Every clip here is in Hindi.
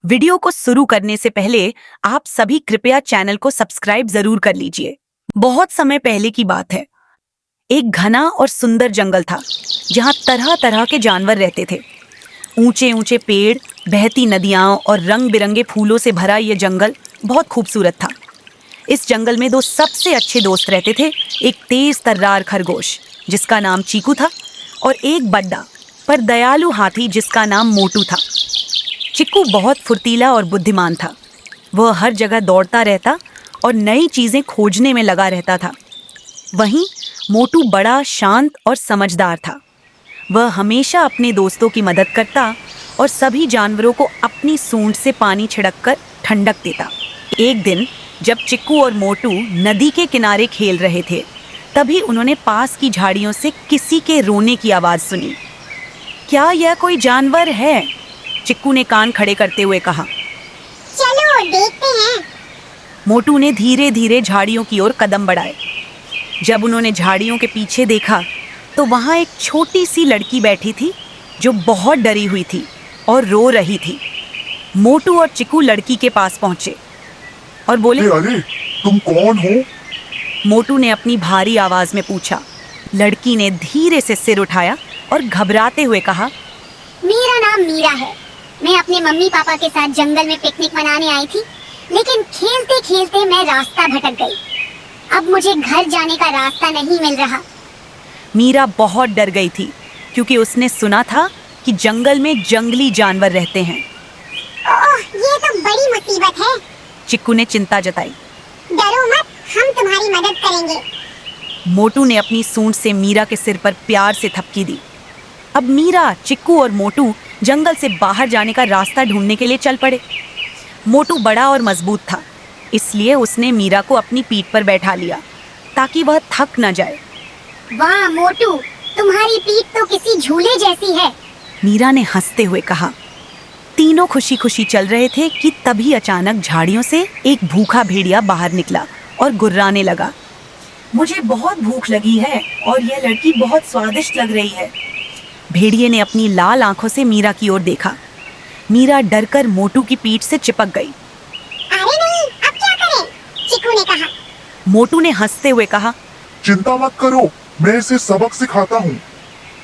वीडियो को शुरू करने से पहले आप सभी कृपया चैनल को सब्सक्राइब जरूर कर लीजिए। बहुत समय पहले की बात है। एक घना और सुंदर जंगल था जहाँ तरह तरह के जानवर रहते थे। ऊंचे ऊंचे पेड़, बहती नदियाँ और रंग बिरंगे फूलों से भरा यह जंगल बहुत खूबसूरत था। इस जंगल में दो सबसे अच्छे दोस्त रहते थे। एक तेज तर्रार खरगोश जिसका नाम चीकू था और एक बड्डा पर दयालु हाथी जिसका नाम मोटू था। चिक्कू बहुत फुर्तीला और बुद्धिमान था। वह हर जगह दौड़ता रहता और नई चीजें खोजने में लगा रहता था। वहीं मोटू बड़ा शांत और समझदार था। वह हमेशा अपने दोस्तों की मदद करता और सभी जानवरों को अपनी सूंड से पानी छिड़ककर ठंडक देता। एक दिन जब चिक्कू और मोटू नदी के किनारे खेल रहे थे, तभी उन्होंने पास की झाड़ियों से किसी के रोने की आवाज सुनी। क्या यह कोई जानवर है? चिक्कू ने कान खड़े करते हुए कहा। चलो देखते हैं। मोटू ने धीरे धीरे झाड़ियों की ओर कदम बढ़ाए। जब उन्होंने झाड़ियों के पीछे देखा तो वहां एक छोटी सी लड़की बैठी थी जो बहुत डरी हुई थी और रो रही थी। मोटू और चिक्कू लड़की के पास पहुंचे और बोले, अरे तुम कौन हो? मोटू ने अपनी भारी आवाज में पूछा। लड़की ने धीरे से सिर उठाया और घबराते हुए कहा, मेरा नाम मीरा है। मैं अपने मम्मी पापा के साथ जंगल में पिकनिक मनाने आई थी, लेकिन खेलते खेलते मैं रास्ता भटक गई। अब मुझे घर जाने का रास्ता नहीं मिल रहा। मीरा बहुत डर गई थी क्योंकि उसने सुना था कि जंगल में जंगली जानवर रहते हैं। ओह, ये तो बड़ी मुसीबत है। चिक्कू ने चिंता जताई। डरो मत, हम तुम्हारी मदद करेंगे। मोटू ने अपनी सूंड से मीरा के सिर पर प्यार से थपकी दी। अब मीरा, चिक्कू और मोटू जंगल से बाहर जाने का रास्ता ढूंढने के लिए चल पड़े। मोटू बड़ा और मजबूत था, इसलिए उसने मीरा को अपनी पीठ पर बैठा लिया ताकि वह थक न जाए। वाह मोटू, तुम्हारी पीठ तो किसी झूले जैसी है। मीरा ने हंसते हुए कहा। तीनों खुशी खुशी चल रहे थे कि तभी अचानक झाड़ियों से एक भूखा भेड़िया बाहर निकला और गुर्राने लगा। मुझे बहुत भूख लगी है और यह लड़की बहुत स्वादिष्ट लग रही है। भेड़िए ने अपनी लाल आंखों से मीरा की ओर देखा। मीरा डरकर मोटू की पीठ से चिपक गई। अरे नहीं, अब क्या करें? चिक्कू ने कहा। मोटू ने हंसते हुए कहा, चिंता मत करो, मैं इसे सबक सिखाता हूँ।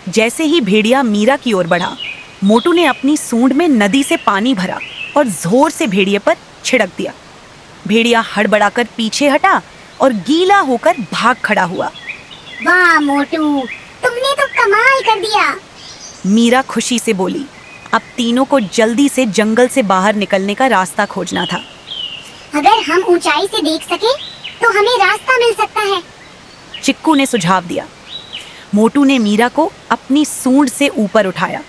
जैसे ही भेड़िया मीरा की ओर बढ़ा, मोटू ने अपनी सूंड में नदी से पानी भरा और जोर से भेड़िए पर छिड़क दिया। भेड़िया हड़बड़ाकर पीछे हटा और गीला होकर भाग खड़ा हुआ। वाह मोटू, तुमने तो कमाल कर दिया। मीरा खुशी से बोली। अब तीनों को जल्दी से जंगल से बाहर निकलने का रास्ता खोजना था। अगर हम ऊंचाई से देख सके तो हमें रास्ता मिल सकता है। चिक्कू ने सुझाव दिया। मोटू ने मीरा को अपनी सूंड से ऊपर उठाया।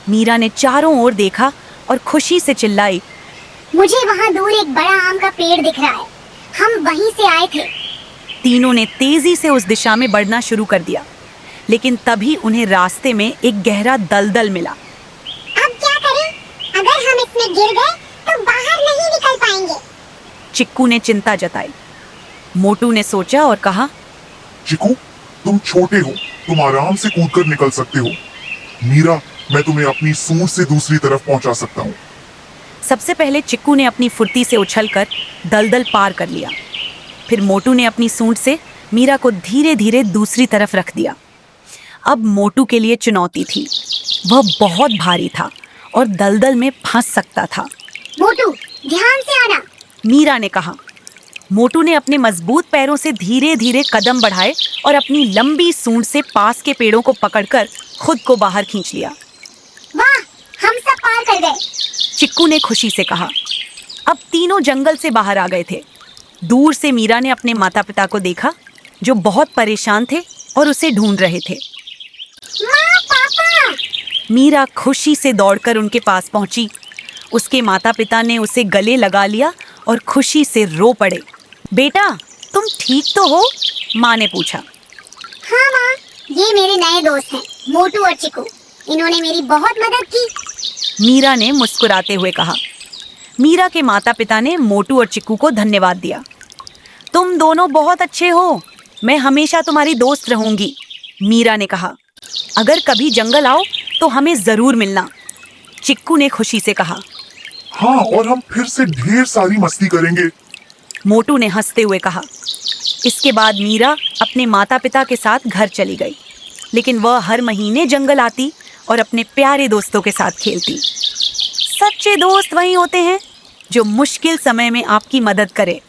मीरा ने चारों ओर देखा और खुशी से चिल्लाई, मुझे वहाँ दूर एक बड़ा आम का पेड़ दिख रहा है। हम वहीं से आए थे। तीनों ने तेजी से उस दिशा में बढ़ना शुरू कर दिया, लेकिन तभी उन्हें रास्ते में एक गहरा दलदल मिला। अब क्या करें? अगर हम इसमें गिर गए तो बाहर नहीं निकल पाएंगे। चिक्कू ने चिंता जताई। मोटू ने सोचा और कहा, चिक्कू, तुम छोटे हो, तुम आराम से कूदकर निकल सकते हो। मीरा, मैं तुम्हें अपनी सूंड से दूसरी तरफ पहुंचा सकता हूँ। सबसे पहले चिक्कू ने अपनी फुर्ती से उछलकर दलदल पार कर लिया। फिर मोटू ने अपनी सूंड से मीरा को धीरे धीरे दूसरी तरफ रख दिया। अब मोटू के लिए चुनौती थी। वह बहुत भारी था और दलदल में फंस सकता था। मोटू, ध्यान से आना। मीरा ने कहा। मोटू ने अपने मजबूत पैरों से धीरे धीरे कदम बढ़ाए और अपनी लंबी सूंड से पास के पेड़ों को पकड़कर खुद को बाहर खींच लिया। वाह, हम सब पार कर गए। चिक्कू ने खुशी से कहा। अब तीनों जंगल से बाहर आ गए थे। दूर से मीरा ने अपने माता पिता को देखा जो बहुत परेशान थे और उसे ढूंढ रहे थे। माँ, पापा। मीरा खुशी से दौड़कर उनके पास पहुंची। उसके माता पिता ने उसे गले लगा लिया और खुशी से रो पड़े। बेटा, तुम ठीक तो हो? माँ ने पूछा। हाँ माँ, ये मेरे नए दोस्त हैं, मोटू और चिक्कू। इन्होंने मेरी बहुत मदद की। मीरा ने मुस्कुराते हुए कहा। मीरा के माता पिता ने मोटू और चिक्कू को धन्यवाद दिया। तुम दोनों बहुत अच्छे हो, मैं हमेशा तुम्हारी दोस्त रहूंगी। मीरा ने कहा, अगर कभी जंगल आओ तो हमें जरूर मिलना। चिक्कू ने खुशी से कहा। हाँ, और हम फिर से ढेर सारी मस्ती करेंगे। मोटू ने हंसते हुए कहा। इसके बाद मीरा अपने माता पिता के साथ घर चली गई, लेकिन वह हर महीने जंगल आती और अपने प्यारे दोस्तों के साथ खेलती। सच्चे दोस्त वही होते हैं जो मुश्किल समय में आपकी मदद करे।